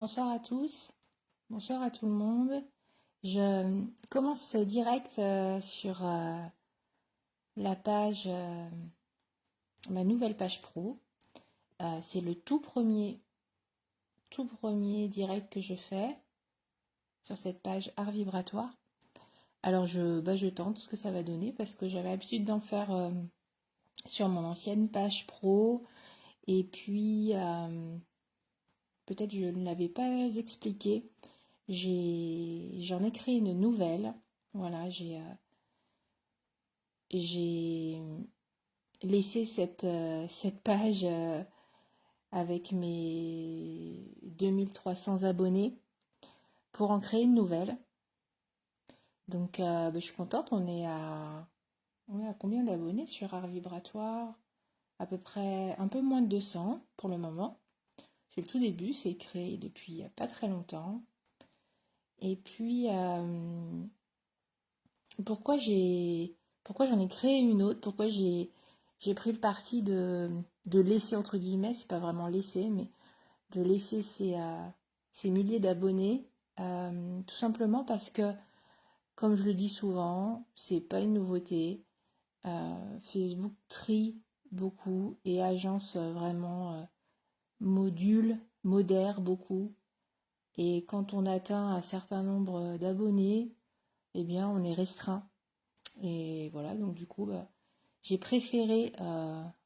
Bonsoir à tous, bonsoir à tout le monde. Je commence direct sur la page, ma nouvelle page pro. C'est le tout premier direct que je fais sur cette page art vibratoire. Alors je tente ce que ça va donner parce que j'avais l'habitude d'en faire sur mon ancienne page pro et puis peut-être je ne l'avais pas expliqué. J'en ai créé une nouvelle. Voilà, j'ai laissé cette page avec mes 2300 abonnés pour en créer une nouvelle. Donc je suis contente, on est à combien d'abonnés sur Art Vibratoire? À peu près un peu moins de 200 pour le moment. C'est le tout début, c'est créé depuis pas très longtemps. Et puis pourquoi j'en ai créé une autre, pourquoi j'ai pris le parti de laisser, entre guillemets, c'est pas vraiment laisser, mais de laisser ces milliers d'abonnés, tout simplement parce que, comme je le dis souvent, c'est pas une nouveauté. Facebook trie beaucoup et agence vraiment modère beaucoup. Et quand on atteint un certain nombre d'abonnés, eh bien, on est restreint. Et voilà, donc du coup, j'ai préféré,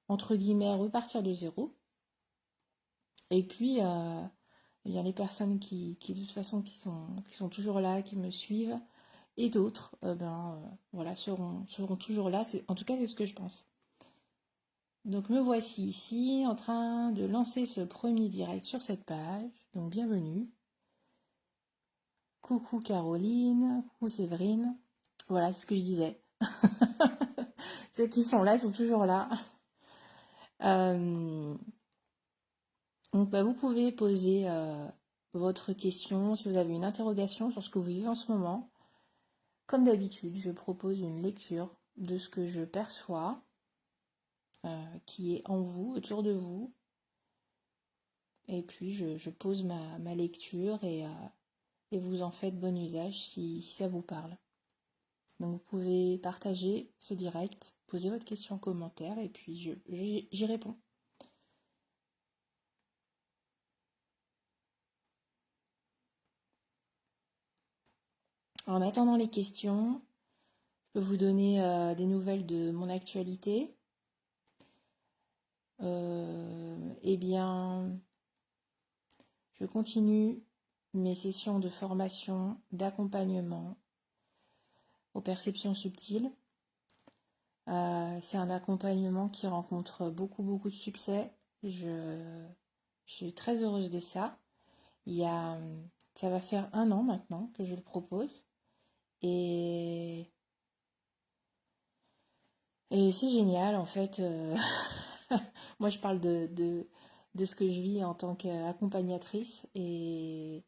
entre guillemets, repartir de zéro. Et puis, il y a les personnes qui de toute façon, qui sont toujours là, qui me suivent, et d'autres, voilà, seront toujours là. En tout cas, c'est ce que je pense. Donc, me voici ici, en train de lancer ce premier direct sur cette page. Donc, bienvenue. Coucou Caroline, coucou Séverine. Voilà, c'est ce que je disais. Ceux qui sont là sont toujours là. Euh, Donc, vous pouvez poser votre question si vous avez une interrogation sur ce que vous vivez en ce moment. Comme d'habitude, je propose une lecture de ce que je perçois, qui est en vous, autour de vous. Et puis, je pose ma lecture et vous en faites bon usage si ça vous parle. Donc, vous pouvez partager ce direct, poser votre question en commentaire et puis j'y réponds. En attendant les questions, je peux vous donner des nouvelles de mon actualité. Eh bien, je continue mes sessions de formation, d'accompagnement aux perceptions subtiles. C'est un accompagnement qui rencontre beaucoup de succès. Je suis très heureuse de ça. Ça va faire 1 an maintenant que je le propose. Et, et c'est génial en fait. Moi je parle de ce que je vis en tant qu'accompagnatrice et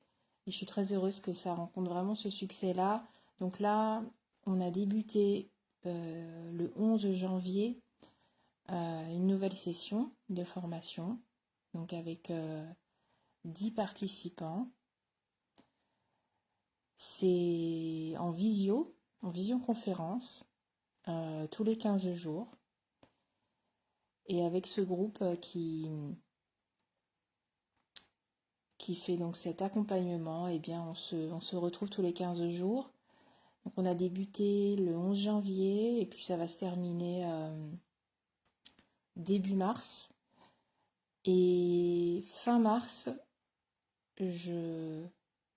je suis très heureuse que ça rencontre vraiment ce succès-là. Donc là, on a débuté le 11 janvier une nouvelle session de formation, donc avec 10 participants. C'est en visioconférence, tous les 15 jours. Et avec ce groupe qui fait donc cet accompagnement, eh bien on se retrouve tous les 15 jours. Donc on a débuté le 11 janvier et puis ça va se terminer début mars. Et fin mars, je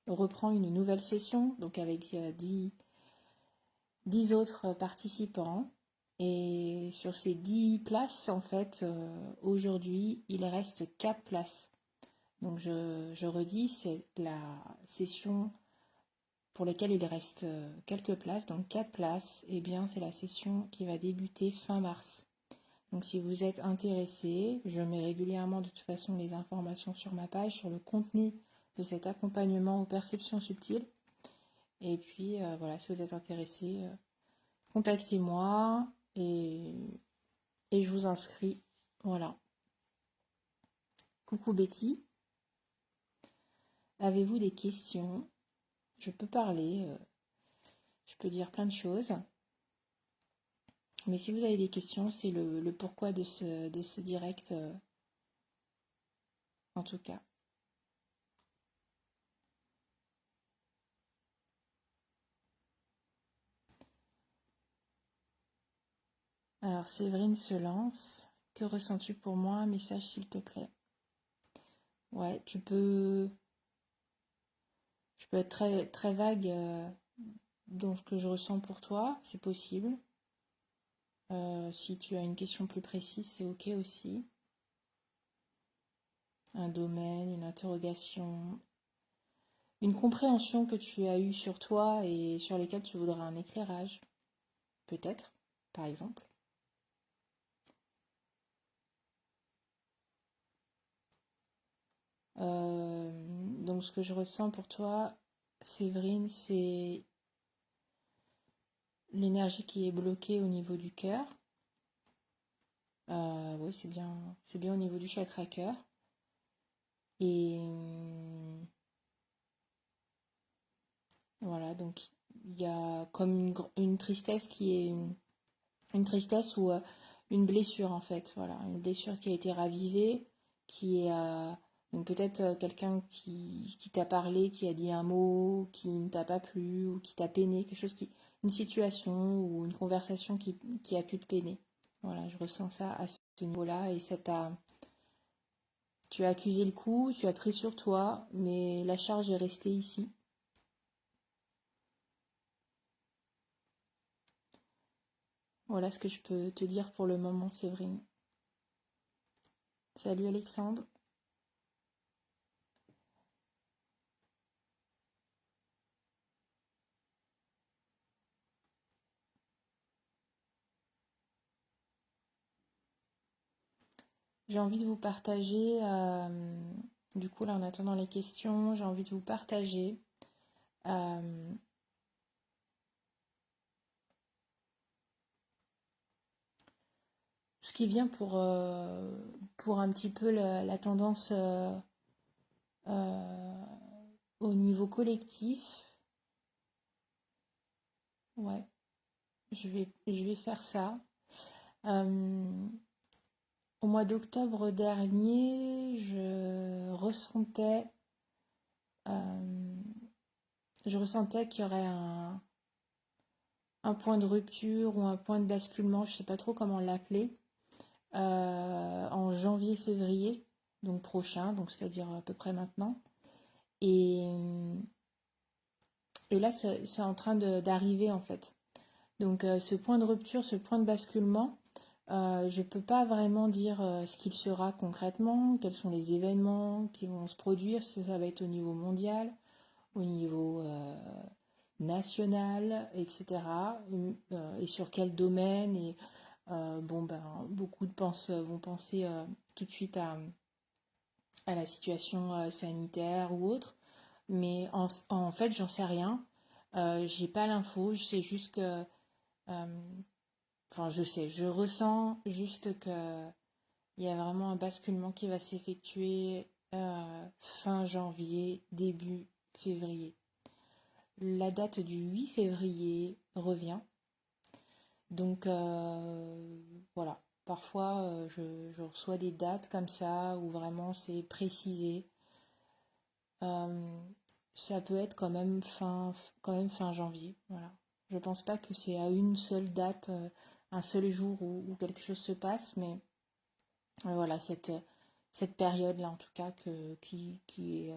reprends une nouvelle session, donc avec 10 autres participants. Et sur ces 10 places, en fait, aujourd'hui, il reste 4 places. Donc je redis, c'est la session pour laquelle il reste quelques places, donc 4 places, et bien c'est la session qui va débuter fin mars. Donc si vous êtes intéressé, je mets régulièrement de toute façon les informations sur ma page, sur le contenu de cet accompagnement aux perceptions subtiles. Et puis voilà, si vous êtes intéressé, contactez-moi et je vous inscris. Voilà. Coucou Betty. Avez-vous des questions? Je peux parler, je peux dire plein de choses. Mais si vous avez des questions, c'est le pourquoi de ce direct, en tout cas. Alors, Séverine se lance. Que ressens-tu pour moi? Un message, s'il te plaît. Ouais, je peux être très, très vague dans ce que je ressens pour toi, c'est possible. Si tu as une question plus précise, c'est ok aussi. Un domaine, une interrogation, une compréhension que tu as eue sur toi et sur lesquelles tu voudrais un éclairage, peut-être, par exemple. Donc ce que je ressens pour toi, Séverine, c'est l'énergie qui est bloquée au niveau du cœur. Oui, c'est bien au niveau du chakra cœur. Et voilà, donc il y a comme une tristesse qui est une tristesse ou une blessure en fait. Voilà, une blessure qui a été ravivée, qui est donc peut-être quelqu'un qui t'a parlé, qui a dit un mot qui ne t'a pas plu ou qui t'a peiné, une situation ou une conversation qui a pu te peiner. Voilà, je ressens ça à ce niveau-là et tu as accusé le coup, tu as pris sur toi, mais la charge est restée ici. Voilà ce que je peux te dire pour le moment, Séverine. Salut Alexandre. J'ai envie de vous partager, du coup là en attendant les questions, j'ai envie de vous partager euh, ce qui vient pour un petit peu la tendance euh, au niveau collectif. Ouais, je vais faire ça. Euh, Au mois d'octobre dernier, euh, je ressentais qu'il y aurait un point de rupture ou un point de basculement, je ne sais pas trop comment l'appeler, en janvier-février, donc prochain, donc c'est-à-dire à peu près maintenant. Et, et là, c'est en train d'arriver en fait. Donc ce point de rupture, ce point de basculement, je ne peux pas vraiment dire ce qu'il sera concrètement, quels sont les événements qui vont se produire, si ça va être au niveau mondial, au niveau national, etc. Et sur quel domaine. Et bon, ben, beaucoup vont penser tout de suite à la situation sanitaire ou autre. Mais en fait, j'en sais rien. J'ai pas l'info. Je sais juste que. Enfin, je ressens juste que il y a vraiment un basculement qui va s'effectuer fin janvier, début février. La date du 8 février revient. Donc voilà, parfois je reçois des dates comme ça où vraiment c'est précisé. Euh, Ça peut être quand même fin janvier. Voilà. Je pense pas que c'est à une seule date, un seul jour où quelque chose se passe, mais voilà, cette période-là en tout cas qui est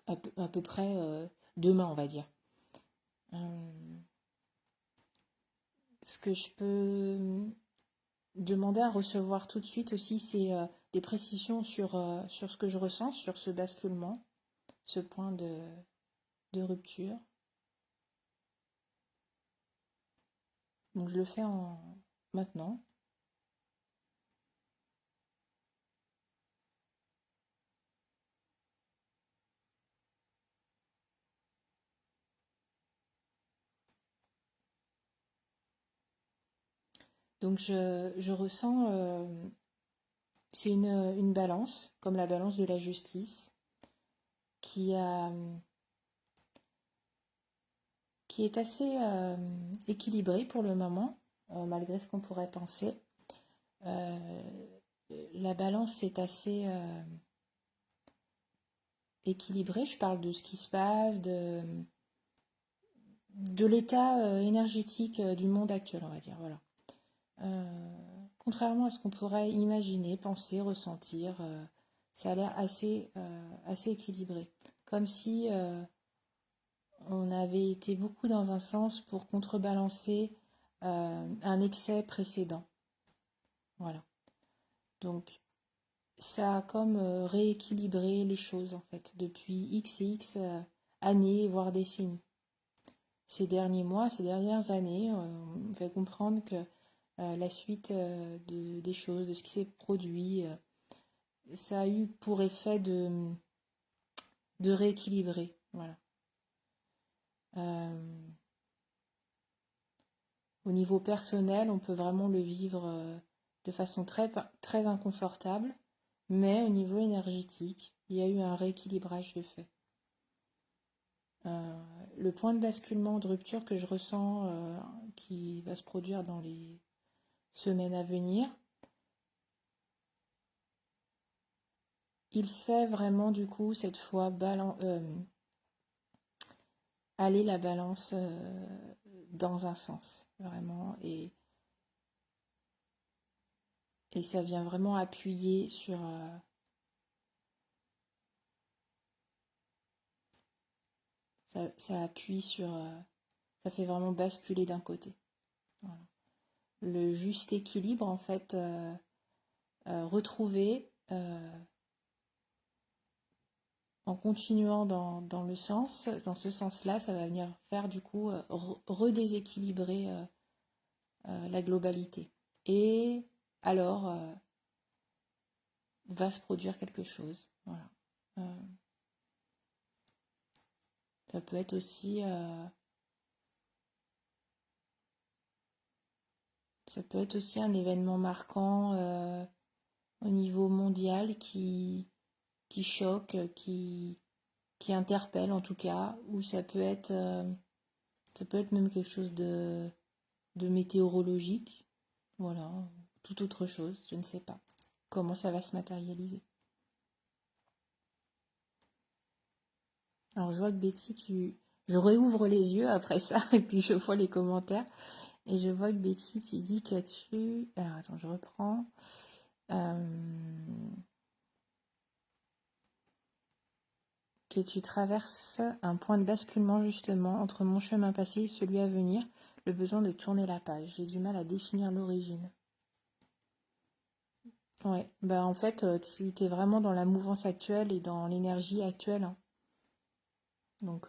à peu près demain, on va dire. Euh, Ce que je peux demander à recevoir tout de suite aussi, c'est des précisions sur ce que je ressens, sur ce basculement, ce point de rupture. Donc je le fais maintenant. Donc je ressens, c'est une balance, comme la balance de la justice, qui, a, qui est assez équilibré pour le moment, malgré ce qu'on pourrait penser. La balance est assez équilibrée. Je parle de ce qui se passe, de l'état énergétique du monde actuel, on va dire. Voilà. Contrairement à ce qu'on pourrait imaginer, penser, ressentir, ça a l'air assez équilibré. Comme si on avait été beaucoup dans un sens pour contrebalancer un excès précédent. Voilà. Donc, ça a comme rééquilibré les choses, en fait, depuis X et X années, voire décennies. Ces derniers mois, ces dernières années, on fait comprendre que la suite des choses, de ce qui s'est produit, ça a eu pour effet de rééquilibrer. Voilà. Au niveau personnel, on peut vraiment le vivre de façon très inconfortable, mais au niveau énergétique, il y a eu un rééquilibrage de fait. Le point de basculement, de rupture que je ressens, qui va se produire dans les semaines à venir, il fait vraiment du coup cette fois aller la balance dans un sens, vraiment, et ça vient vraiment appuyer sur... ça appuie sur... ça fait vraiment basculer d'un côté. Voilà. Le juste équilibre, en fait, retrouvé en continuant dans ce sens-là, ça va venir faire du coup redéséquilibrer la globalité. Et alors, va se produire quelque chose. Voilà. Ça peut être aussi... ça peut être aussi un événement marquant au niveau mondial qui choque, qui interpelle en tout cas, ou ça peut être même quelque chose de météorologique, voilà, tout autre chose, je ne sais pas comment ça va se matérialiser. Alors je vois que Betty, je réouvre les yeux après ça, et puis je vois les commentaires, et je vois que Betty, tu dis que tu... Alors attends, je reprends. Que tu traverses un point de basculement justement entre mon chemin passé et celui à venir, le besoin de tourner la page. J'ai du mal à définir l'origine. Ouais, bah en fait, tu t'es vraiment dans la mouvance actuelle et dans l'énergie actuelle, hein. Donc,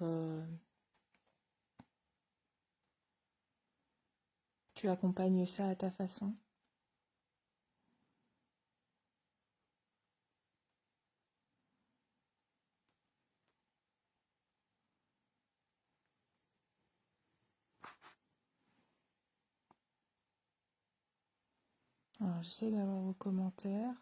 tu accompagnes ça à ta façon. Alors, j'essaie d'avoir vos commentaires.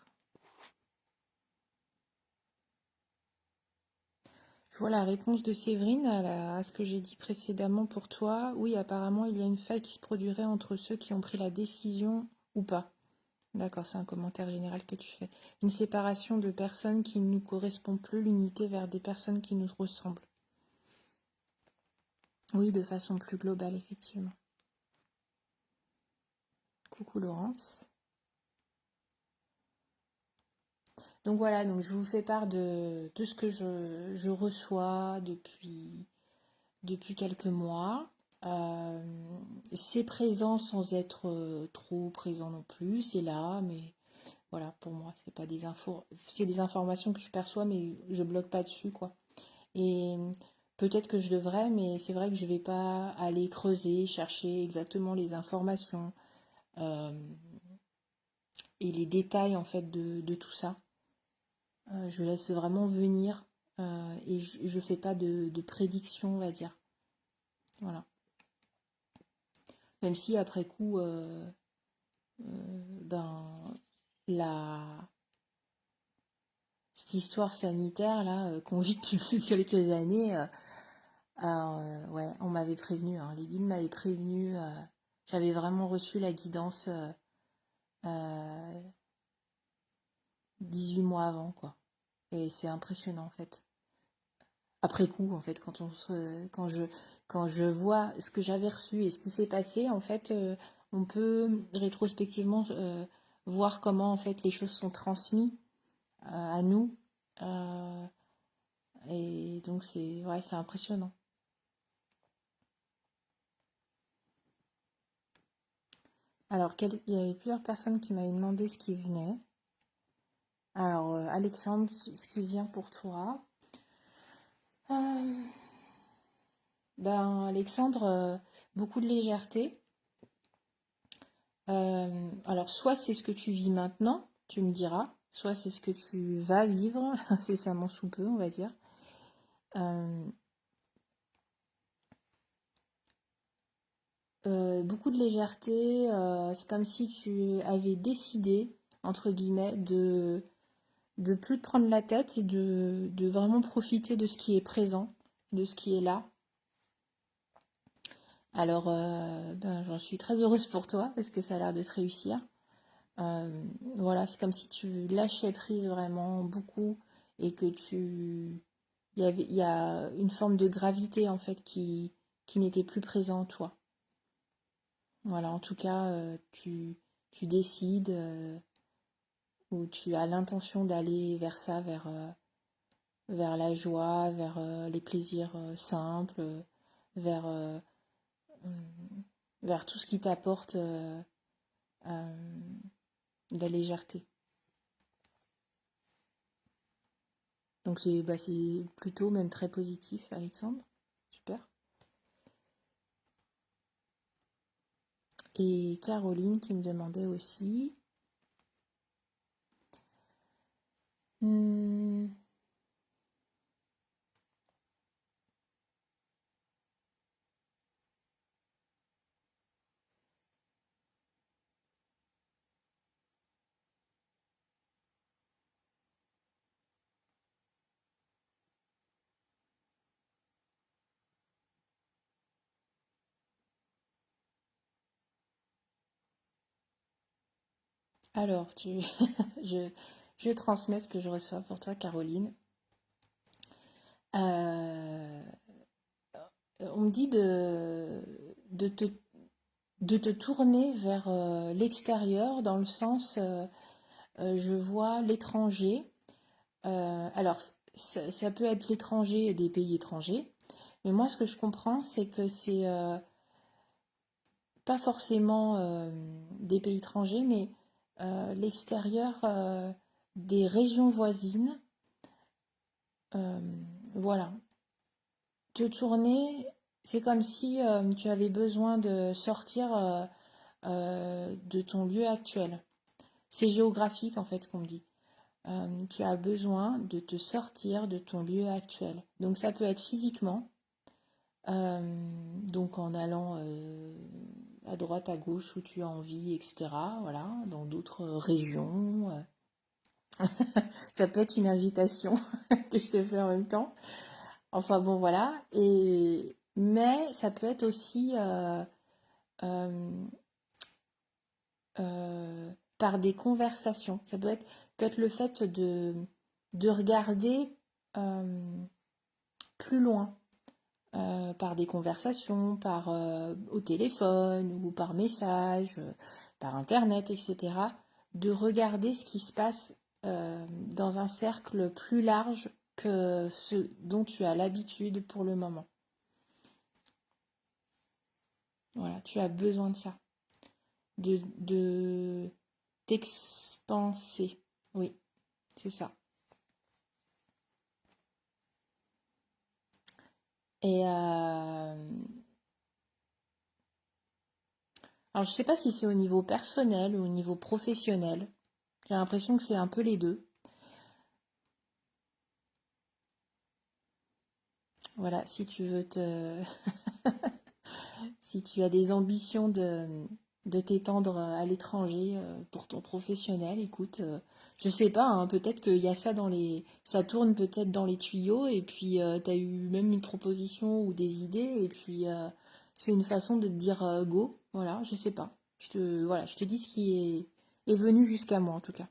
Je vois la réponse de Séverine à ce que j'ai dit précédemment pour toi. Oui, apparemment, il y a une faille qui se produirait entre ceux qui ont pris la décision ou pas. D'accord, c'est un commentaire général que tu fais. Une séparation de personnes qui ne nous correspondent plus, l'unité vers des personnes qui nous ressemblent. Oui, de façon plus globale, effectivement. Coucou Laurence. Donc voilà, donc je vous fais part de ce que je reçois depuis quelques mois. C'est présent sans être trop présent non plus, c'est là, mais voilà, pour moi, c'est pas des infos, c'est des informations que je perçois, mais je bloque pas dessus, quoi. Et peut-être que je devrais, mais c'est vrai que je vais pas aller creuser, chercher exactement les informations euh, et les détails en fait de tout ça. Je laisse vraiment venir et je fais pas de prédiction, on va dire. Voilà. Même si après coup, ben la cette histoire sanitaire là qu'on vit depuis plus de quelques années. Ouais, on m'avait prévenu, hein, les guides m'avaient prévenu. J'avais vraiment reçu la guidance 18 mois avant, quoi. Et c'est impressionnant en fait. Après coup, en fait, quand je vois ce que j'avais reçu et ce qui s'est passé, en fait, on peut rétrospectivement voir comment en fait les choses sont transmises à nous. Euh, et donc c'est ouais, c'est impressionnant. Alors, il y avait plusieurs personnes qui m'avaient demandé ce qui venait. Alors, Alexandre, ce qui vient pour toi. Euh, Ben, Alexandre, beaucoup de légèreté. Alors, soit c'est ce que tu vis maintenant, tu me diras, soit c'est ce que tu vas vivre, incessamment sous peu, on va dire. Euh, Beaucoup de légèreté, c'est comme si tu avais décidé, entre guillemets, de plus te prendre la tête et de vraiment profiter de ce qui est présent, de ce qui est là. Alors, ben, j'en suis très heureuse pour toi parce que ça a l'air de te réussir. Voilà, c'est comme si tu lâchais prise vraiment beaucoup et que il y a une forme de gravité en fait qui n'était plus présent en toi. Voilà, en tout cas, tu décides ou tu as l'intention d'aller vers ça, vers la joie, vers les plaisirs simples, vers, vers tout ce qui t'apporte euh, de la légèreté. Donc c'est plutôt même très positif, Alexandre. Super. Et Caroline qui me demandait aussi. Hmm, alors, je, je transmets ce que je reçois pour toi, Caroline. Euh, on me dit de te, de te tourner vers l'extérieur dans le sens, je vois l'étranger. Alors, ça peut être l'étranger des pays étrangers, mais moi, ce que je comprends, c'est que c'est pas forcément des pays étrangers, mais l'extérieur des régions voisines. Euh, voilà. Te tourner, c'est comme si tu avais besoin de sortir de ton lieu actuel. C'est géographique en fait ce qu'on me dit. Tu as besoin de te sortir de ton lieu actuel. Donc ça peut être physiquement, donc en allant à droite, à gauche où tu as envie, etc. Voilà, dans d'autres régions. Ça peut être une invitation que je te fais en même temps. Enfin bon, voilà. Mais ça peut être aussi euh, par des conversations. Ça peut être le fait de regarder plus loin. Par des conversations, au téléphone ou par message, par internet, etc., de regarder ce qui se passe dans un cercle plus large que ce dont tu as l'habitude pour le moment. Voilà, tu as besoin de ça, de t'expanser. Oui, c'est ça. Et alors, je sais pas si c'est au niveau personnel ou au niveau professionnel. J'ai l'impression que c'est un peu les deux. Voilà, si tu veux si tu as des ambitions de t'étendre à l'étranger pour ton professionnel, écoute, Je sais pas, hein, peut-être qu'il y a ça dans les... Ça tourne peut-être dans les tuyaux, et puis t'as eu même une proposition ou des idées, et puis c'est une façon de te dire go. Voilà, je sais pas. Voilà, je te dis ce qui est venu jusqu'à moi en tout cas.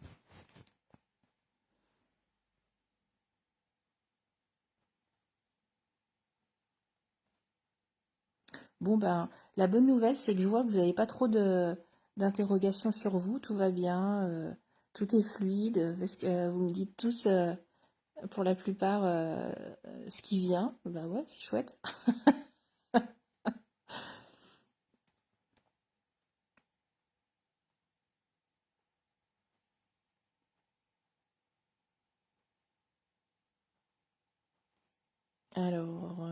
Bon ben, la bonne nouvelle, c'est que je vois que vous n'avez pas trop d'interrogations sur vous, tout va bien, tout est fluide, parce que vous me dites tous, pour la plupart, ce qui vient. Bah ouais, c'est chouette. Alors,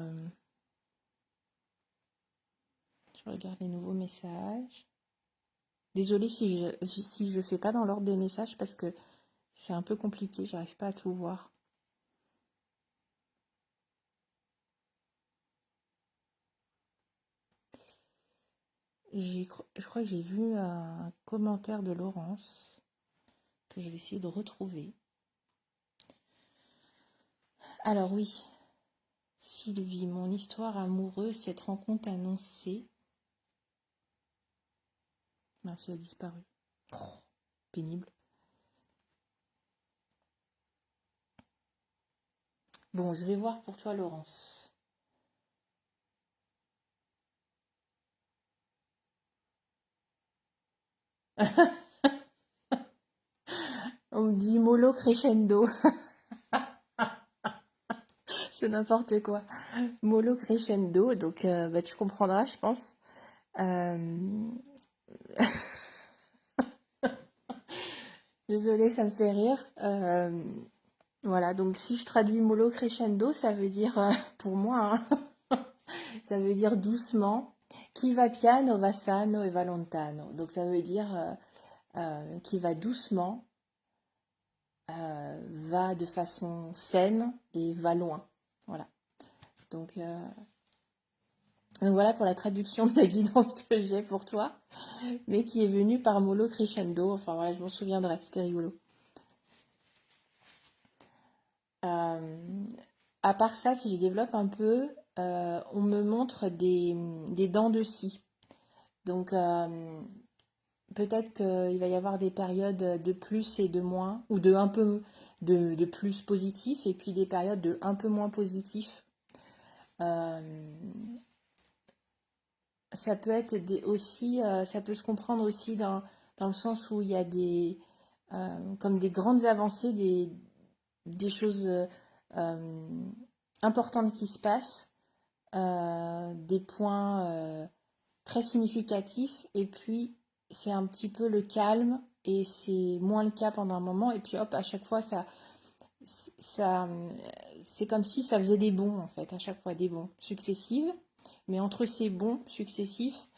je regarde les nouveaux messages. Désolée si je fais pas dans l'ordre des messages parce que c'est un peu compliqué, j'arrive pas à tout voir. Je crois que j'ai vu un commentaire de Laurence que je vais essayer de retrouver. Alors oui, Sylvie, mon histoire amoureuse, cette rencontre annoncée. Mince, elle a disparu. Oh, pénible. Bon, je vais voir pour toi, Laurence. On me dit mollo crescendo. C'est n'importe quoi. Mollo crescendo, donc bah, tu comprendras, je pense. Euh, Désolée, ça me fait rire. Voilà, donc si je traduis mollo crescendo, ça veut dire, pour moi, hein, ça veut dire doucement. Qui va piano va sano e va lontano. Donc ça veut dire qui va doucement, va de façon saine et va loin. Voilà. Donc, euh, donc voilà pour la traduction de la guidance que j'ai pour toi, mais qui est venue par mollo crescendo. Enfin voilà, je m'en souviendrai, c'était rigolo. Euh, à part ça, si je développe un peu, on me montre des dents de scie. Donc peut-être qu'il va y avoir des périodes de plus et de moins, ou de un peu de plus positif, et puis des périodes de un peu moins positif. Euh, Ça peut être aussi, ça peut se comprendre aussi dans le sens où il y a comme des grandes avancées, des choses euh, importantes qui se passent, des points très significatifs, et puis c'est un petit peu le calme, et c'est moins le cas pendant un moment, et puis hop, à chaque fois, ça, c'est comme si ça faisait des bonds, en fait, à chaque fois, des bonds successifs, mais entre ces bonds successifs,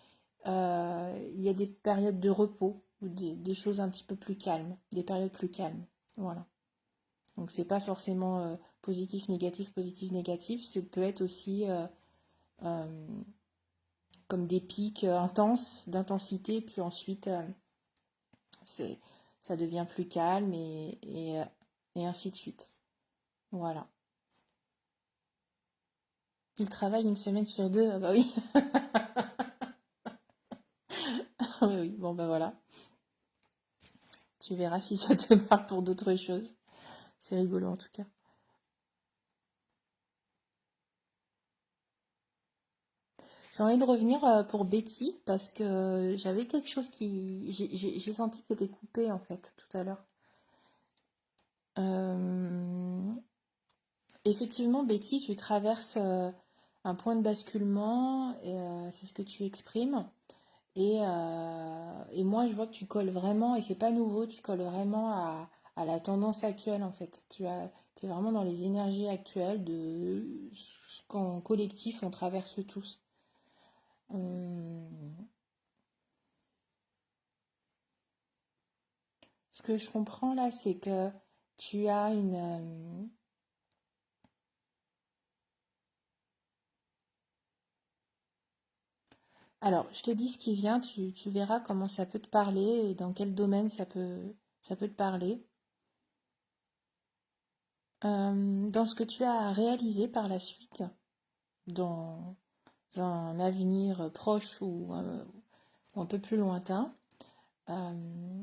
il y a des périodes de repos ou des choses un petit peu plus calmes, des périodes plus calmes. Voilà. Donc c'est pas forcément positif, négatif. Ça peut être aussi euh, comme des pics intenses d'intensité, puis ensuite c'est, ça devient plus calme et ainsi de suite. Voilà. Puis le travail une semaine sur deux, ah bah oui. Oui, oui, bon bah voilà. Tu verras si ça te parle pour d'autres choses. C'est rigolo en tout cas. J'ai envie de revenir pour Betty parce que j'avais quelque chose qui... J'ai senti que c'était coupé en fait tout à l'heure. Euh, Effectivement, Betty, tu traverses un point de basculement, et c'est ce que tu exprimes. Et moi, je vois que tu colles vraiment, et c'est pas nouveau, tu colles vraiment à la tendance actuelle en fait. Tu es vraiment dans les énergies actuelles de ce qu'en collectif on traverse tous. Hum, Ce que je comprends là, c'est que tu as une... Alors, je te dis ce qui vient, tu verras comment ça peut te parler et dans quel domaine ça peut te parler. dans ce que tu as réalisé par la suite, dans un avenir proche ou un peu plus lointain, euh,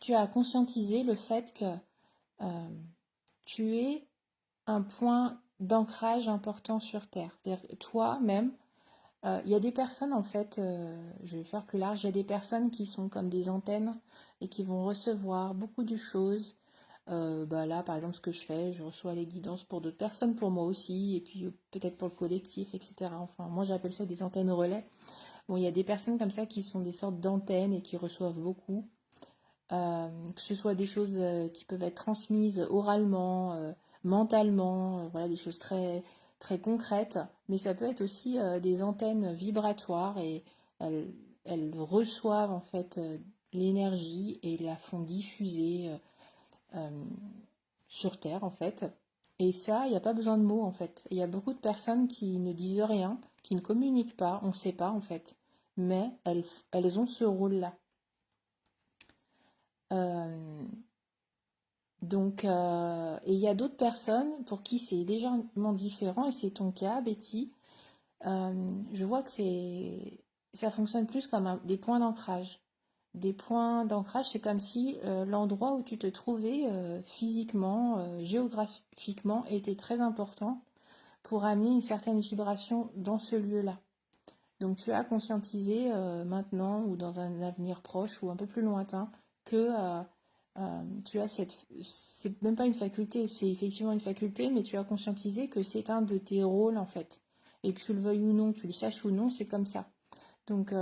tu as conscientisé le fait que euh, tu es un point d'ancrage important sur Terre. C'est-à-dire que toi-même, il y a des personnes, en fait, je vais faire plus large, il y a des personnes qui sont comme des antennes et qui vont recevoir beaucoup de choses. Bah là, par exemple, ce que je fais, je reçois les guidances pour d'autres personnes, pour moi aussi, et puis peut-être pour le collectif, etc. Enfin, moi, j'appelle ça des antennes relais. Bon, il y a des personnes comme ça qui sont des sortes d'antennes et qui reçoivent beaucoup. Que ce soit des choses qui peuvent être transmises oralement, mentalement, voilà, des choses très, très concrètes, mais ça peut être aussi des antennes vibratoires et elles, elles reçoivent en fait l'énergie et la font diffuser euh, sur Terre en fait. Et ça, il n'y a pas besoin de mots en fait. Il y a beaucoup de personnes qui ne disent rien, qui ne communiquent pas, on ne sait pas en fait, mais elles ont ce rôle-là. Euh, et il y a d'autres personnes pour qui c'est légèrement différent, et c'est ton cas, Betty. Je vois que ça fonctionne plus comme des points d'ancrage. Des points d'ancrage, c'est comme si l'endroit où tu te trouvais physiquement, géographiquement, était très important pour amener une certaine vibration dans ce lieu-là. Donc tu as conscientisé maintenant ou dans un avenir proche ou un peu plus lointain que tu as c'est même pas une faculté, c'est effectivement une faculté, mais tu as conscientisé que c'est un de tes rôles en fait. Et que tu le veuilles ou non, que tu le saches ou non, c'est comme ça. Donc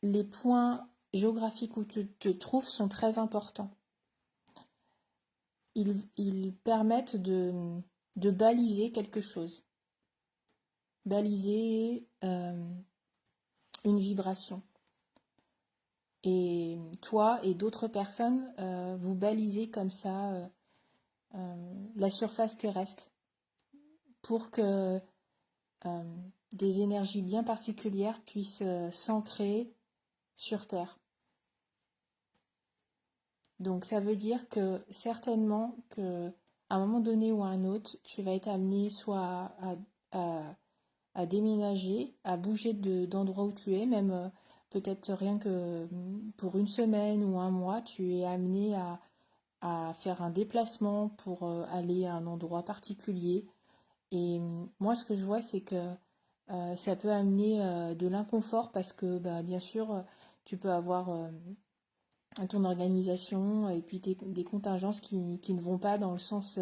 les points géographiques où tu te trouves sont très importants. Ils permettent de baliser quelque chose, baliser une vibration. Et toi et d'autres personnes, vous balisez comme ça la surface terrestre pour que des énergies bien particulières puissent s'ancrer sur Terre. Donc ça veut dire que certainement que à un moment donné ou à un autre, tu vas être amené soit à déménager, à bouger d'endroit où tu es, même peut-être rien que pour une semaine ou un mois, tu es amené à faire un déplacement pour aller à un endroit particulier. Et moi, ce que je vois, c'est que ça peut amener de l'inconfort parce que, bah, bien sûr, tu peux avoir ton organisation et puis des contingences qui ne vont pas dans le sens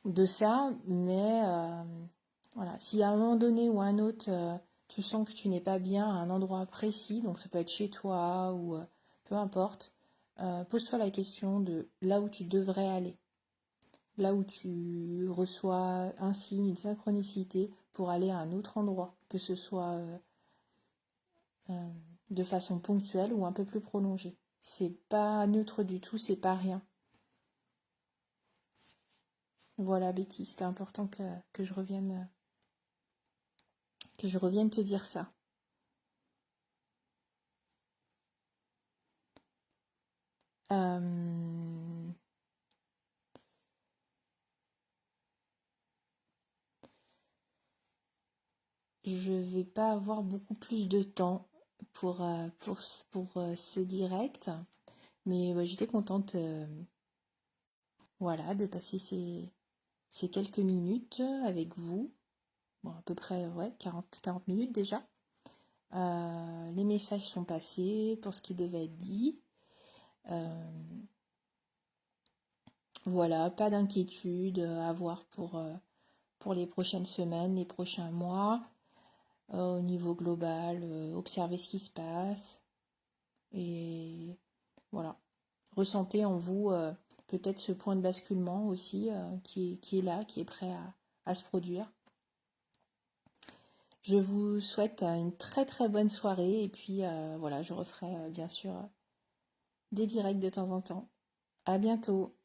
de ça. Mais voilà, si à un moment donné ou à un autre, tu sens que tu n'es pas bien à un endroit précis, donc ça peut être chez toi ou peu importe, pose-toi la question de là où tu devrais aller, là où tu reçois un signe, une synchronicité pour aller à un autre endroit, que ce soit euh, de façon ponctuelle ou un peu plus prolongée. C'est pas neutre du tout, c'est pas rien. Voilà, Betty, c'était important que je revienne te dire ça. Euh, je vais pas avoir beaucoup plus de temps pour ce direct, mais j'étais contente voilà, de passer ces quelques minutes avec vous. Bon, à peu près ouais, 40 minutes déjà. Les messages sont passés pour ce qui devait être dit. Euh, voilà, pas d'inquiétude à avoir pour les prochaines semaines, les prochains mois. Au niveau global, observez ce qui se passe. Et voilà, ressentez en vous peut-être ce point de basculement aussi qui est là, qui est prêt à se produire. Je vous souhaite une très très bonne soirée et puis voilà, je referai bien sûr des directs de temps en temps. À bientôt.